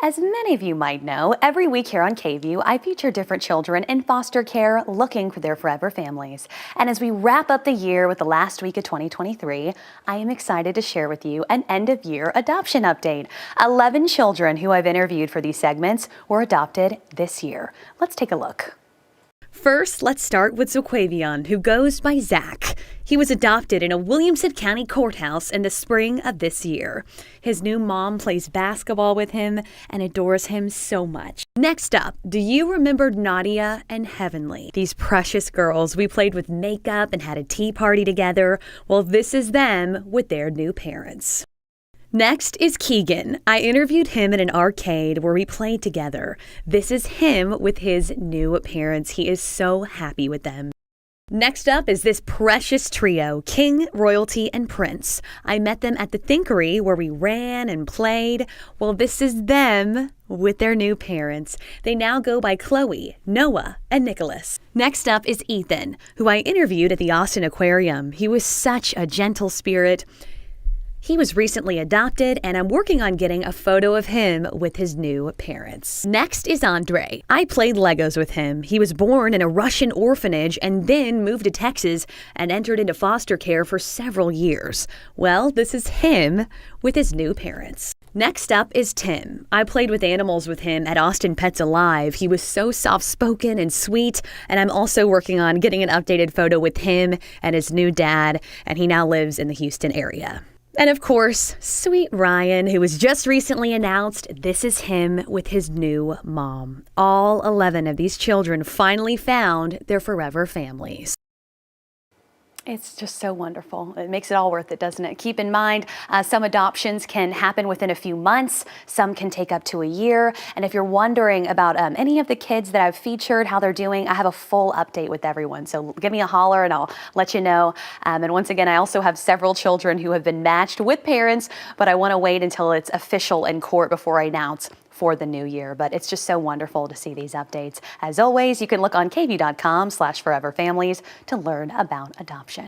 As many of you might know, every week here on KVUE, I feature different children in foster care looking for their forever families. And as we wrap up the year with the last week of 2023, I am excited to share with you an end-of-year adoption update. 11 children who I've interviewed for these segments were adopted this year. Let's take a look. First, let's start with Zaquavion, who goes by Zach. He was adopted in a Williamson County courthouse in the spring of this year. His new mom plays basketball with him and adores him so much. Next up, do you remember Nadia and Heavenly? These precious girls, we played with makeup and had a tea party together. Well, this is them with their new parents. Next is Keegan. I interviewed him in an arcade where we played together. This is him with his new parents. He is so happy with them. Next up is this precious trio, King, Royalty, and Prince. I met them at the Thinkery where we ran and played. Well, this is them with their new parents. They now go by Chloe, Noah, and Nicholas. Next up is Ethan, who I interviewed at the Austin Aquarium. He was such a gentle spirit. He was recently adopted, and I'm working on getting a photo of him with his new parents. Next is Andre. I played Legos with him. He was born in a Russian orphanage and then moved to Texas and entered into foster care for several years. Well, this is him with his new parents. Next up is Tim. I played with animals with him at Austin Pets Alive. He was so soft-spoken and sweet, and I'm also working on getting an updated photo with him and his new dad, and he now lives in the Houston area. And of course, sweet Ryan, who was just recently announced. This is him with his new mom. All 11 of these children finally found their forever families. It's just so wonderful. It makes it all worth it, doesn't it? Keep in mind, some adoptions can happen within a few months. Some can take up to a year. And if you're wondering about any of the kids that I've featured, how they're doing, I have a full update with everyone. So give me a holler and I'll let you know. And once again, I also have several children who have been matched with parents, but I want to wait until it's official in court before I announce for the new year. But it's just so wonderful to see these updates. As always, you can look on KVUE.com/foreverfamilies to learn about adoption.